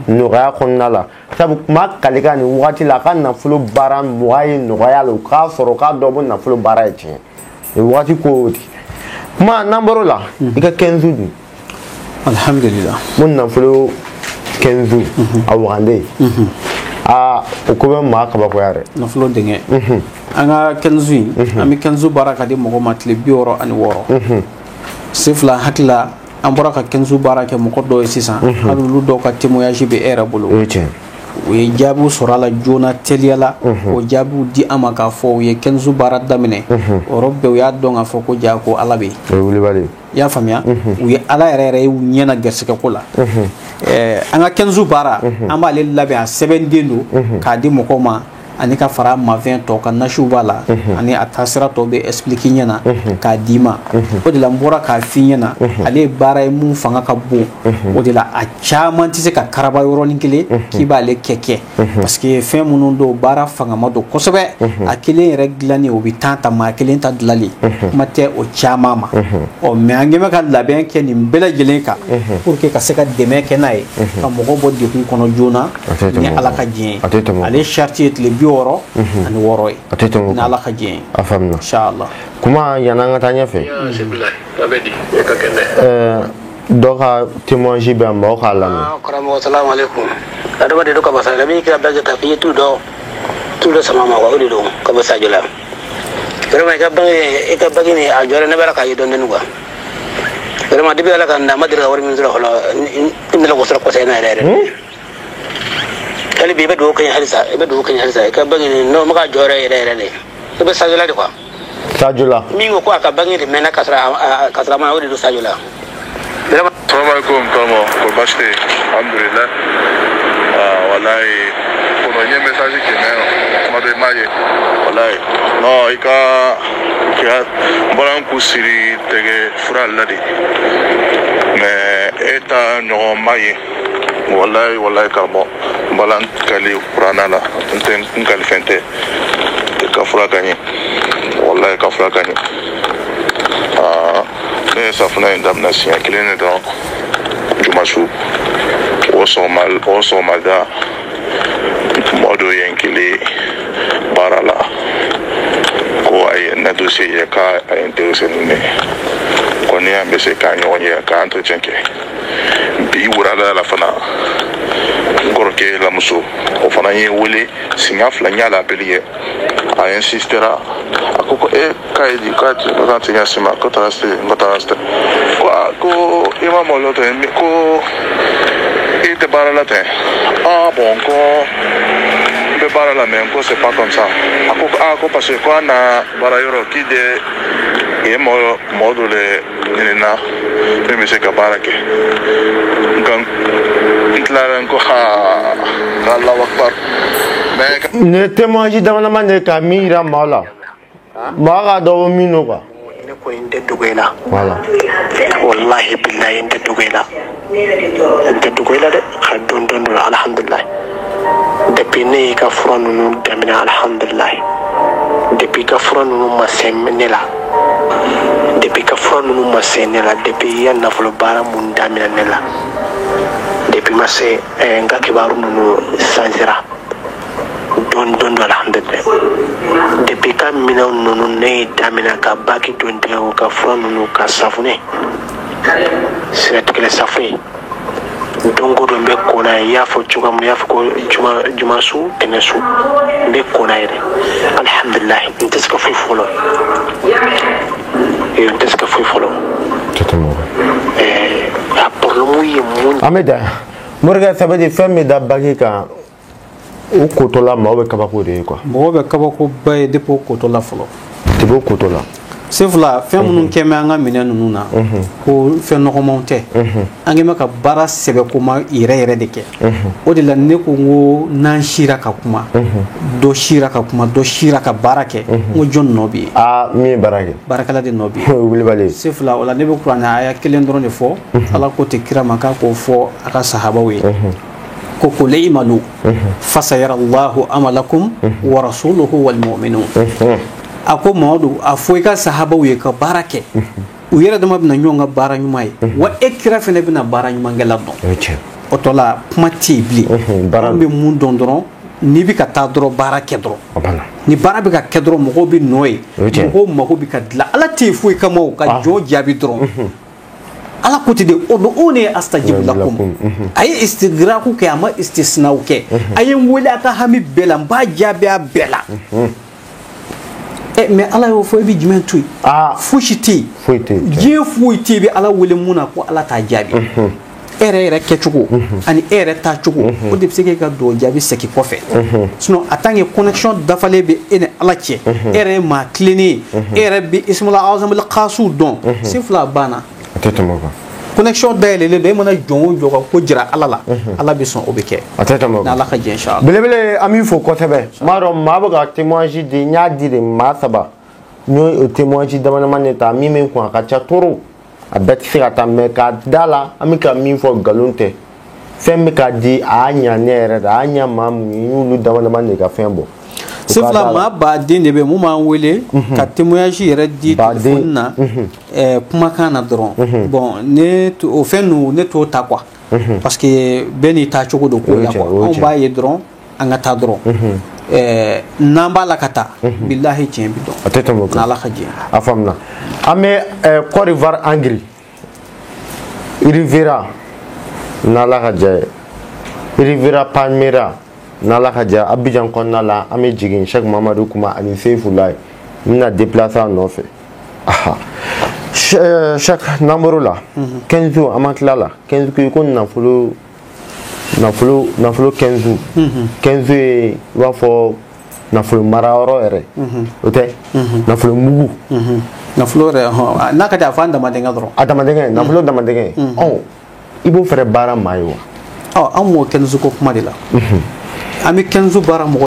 nɔgɔya kɔnɔna la sabu kuma kali ka nin wagati la a ka nafolo baara mɔgɔ ye nɔgɔya la u k'a sɔrɔ k'a dɔ bɔ nafolo baara ye tiɲɛ nin wagati ko di kuma n'an bɔr'o la i ka 15 dun alhamdulillah mun nafolo 15 a wagande o ko bɛ maa kabakoya dɛ nafolo denkɛ an ka 15 an bɛ 15 baara ka di mɔgɔ ma tile 66 sifila hakila an bɔra ka 15 baara kɛ mɔgɔ dɔw ye sisan hali olu dɔw ka témoignage bɛ e yɛrɛ bolo u ye jaabiw sɔrɔ a la joona teliya la o jaabiw di an ma k'a fɔ u ye 15 baara daminɛ o yɔrɔ bɛɛ u y'a dɔn k'a fɔ ko jaa ko ala bɛ yen i y'a faamuya u ye ala yɛrɛ ye u ɲɛna garisɛgɛ ko la an ka 15 baara an b'ale labɛn a sɛbɛnden don k'a di mɔgɔw ma ani ka fara mafɛn tɔ ka nasiw b'a la ani a taasira tɔ bɛ expliquer ɲɛna k'a d'i ma o de la n bɔra k'a f'i ɲɛna ale ye baara ye mun fanga ka bon o de la a caman tɛ se ka karaba yɔrɔnin kelen k'i b'ale kɛ parce que fɛn minnu don baara fanga ma don kosɛbɛ a kelen yɛrɛ dilanni o bɛ temps ta maa kelen ta dilanli kuma tɛ o caman ma mais an kɛ bɛ ka labɛn kɛ nin bɛɛ lajɛlen kan pour que ka se ka dɛmɛ kɛ n'a ye ka mɔgɔ bɔ degun kɔnɔ joona ni ala ka diɲɛ ye ale charte ye tile 60 ani 6 ye ni ala ka diɲɛ ye a faamuna inshallah kuma yan'an ka taa ɲɛfɛ dɔ ka témoignage bɛ an mɔgɔ k'a lamɛn karamɔgɔ salamu alaikum adamaden do ka basa la min kira bɛɛ ka fi tu dɔ sama ma ko de do ka basa jola vraiment ka bangi ni a jore ne bara ka yi don ne quoi vraiment dibi ala kan na madira wari min zura hola inda ko sura ko sai na rere kali be do kan halisa ka bangi ni no maka jore rere ne to be sajola de quoi sajola mi ko ka bangi ni mena kasra ma wori do sajola Assalamu alaikum tomo ko baste alhamdulillah wallahi ko no nye message ke me ma do maye wallahi no ika bolan ku siri tege fura ladi me eta no maye wallahi karbo bolan kali qur'ana la enten kali fente ka fura gani wallahi ka fura gani safuna indamna siya kilene don jumasu oso malda modo yankili barala ko ay na dossier ka ay intéressé ne ko ni ambe se ka nyonye ka entretien ke bi wurala la fana ngoroke la muso o fana ye wele singa fla nyala beliye a insistera akoko kaidi ka tanya sima ko taraste ko imam lo te ko te barala te bon ko be barala men ko c'est pas comme ça akoko parce que quoi na barayoro qui de et module nina me se ka barake gang itlaran ko ha Allahu akbar ne témoignage dama man ka mira mala maga do mino quoi ne ko inde dugela voilà wallahi billahi inde dugela de khadon alhamdulillah depuis ne ka furanu damina alhamdulillah depuis ka furanu masemnela depuis ka furanu masenela depuis ya nafolo bara mun damina nela depuis masse nga kibaru nunu sanjira don alhamdulillah depuis ka mina nunu ne damina ka baki don de ka furanu ka safune c'est que safune dongo do be kona ya fo chuga mu ya fo ko juma su tenesu be kona ire alhamdulillah intaska fu folo totalement a problème yi mun ameda morga sabadi femme da bagika o kotola ma o be kabako de quoi bo be kabako bay depo kotola folo tibo kotola sefla fɛn minnu kɛmɛ an ka minɛ ninnu na ko fɛn nɔgɔmanw tɛ an kɛmɛ ka baara sɛbɛkoma yɛrɛ de kɛ o de la ne ko n ko n'an sira ka kuma dɔ sira ka kuma dɔ sira ka baara kɛ n ko jɔn nɔ bɛ yen min ye baara kɛ baarakɛla de nɔ bɛ yen wulibali sefla o la ne bɛ kuranɛ aya kelen dɔrɔn de fɔ ala ko tɛ kira ma k'a k'o fɔ a ka sahabaw ye ko qul i'malu fasayara Allahu amalakum wa rasuluhu wal mu'minun ako Mamadu a fo i ka sahabaw ye ka baara kɛ u yɛrɛ dama bɛna ɲɔgɔn ka baara ɲuman ye wa e kira fɛnɛ bɛna baara ɲuman kɛla dɔn o to la kuma tɛ bilen an bɛ mun dɔn dɔrɔn n'i bɛ ka taa dɔrɔn baara kɛ dɔrɔn ni baara bɛ ka kɛ dɔrɔn mɔgɔw bɛ nɔ ye mɔgɔw mago bɛ ka dilan ala tɛ foyi kama o ka jɔn jaabi dɔrɔn ala ko ten de o ne ye astajibu lakum a ye istidraku kɛ a ma istisnaw kɛ a ye n wele a ka hami bɛɛ la n b'a jaabi a bɛɛ la mais ala y'o fɔ i bɛ jumɛn to yen fosi tɛ yen diɲɛ foyi tɛ yen i bɛ ala wele mun na ko ala t'a jaabi e yɛrɛ kɛcogo ani e yɛrɛ taacogo o de bɛ se k'e ka dugawu jaabi segin kɔfɛ sinon en tant que connexion dafalen bɛ e ni ala cɛ e yɛrɛ ye maa tilennen ye e yɛrɛ bɛ ismula azamul khasiw dɔn sen fila banna connexion dayɛlɛlen don e mana jɔn o jɔn ka ko jira ala la ala bɛ sɔn o bɛ kɛ ni ala ka jɛ inshallah belebele an b'i fo kosɛbɛ n b'a dɔn maa bɛ ka témoignage di n y'a di de maa saba n y'o témoignage dama de ta min bɛ n kun a ka ca toro a bɛɛ tɛ se ka taa mɛ k'a da la an bɛ ka min fɔ nkalon tɛ fɛn bɛ ka di a y'a ɲa ne yɛrɛ de a y'a ɲa maa mun ye n y'olu dama de ka fɛn bɔ sifila maa baden de bɛ mun b'an wele ka témoignage yɛrɛ di telefɔni na kumakan na dɔrɔn bon ne o fɛn ninnu ne t'o ta quoi parce que bɛɛ n'i taa cogo don ko la quoi anw b'a ye dɔrɔn an ka taa dɔrɔn n'an b'a la ka taa bilahi tiɲɛ bi dɔn a tɛ tɛmɛ o kan n'ala ka jɛ a faamuna an bɛ Côte d'Ivoire Angri Rivera n'ala ka jɛ Rivera Palmera n'ala ka jɛ Abidjan kɔnɔna la an bɛ jigin Cheikh Mamadu Kuma ani Seyfulaye n bɛna déplacer a nɔfɛ Cheikh numéro la 15 jours an ma tila la 15 jours ko nafolo 15 jours ye i b'a fɔ nafolo marayɔrɔ yɛrɛ o tɛ nafolo mugu nafolo yɛrɛ n'a ka di a fɔ an damadenkɛ dɔrɔn a damadenkɛ nafolo damadenkɛ i b'o fɛrɛ baara maa ye wa an m'o 15 ko kuma de la an bɛ 15 baara mɔgɔ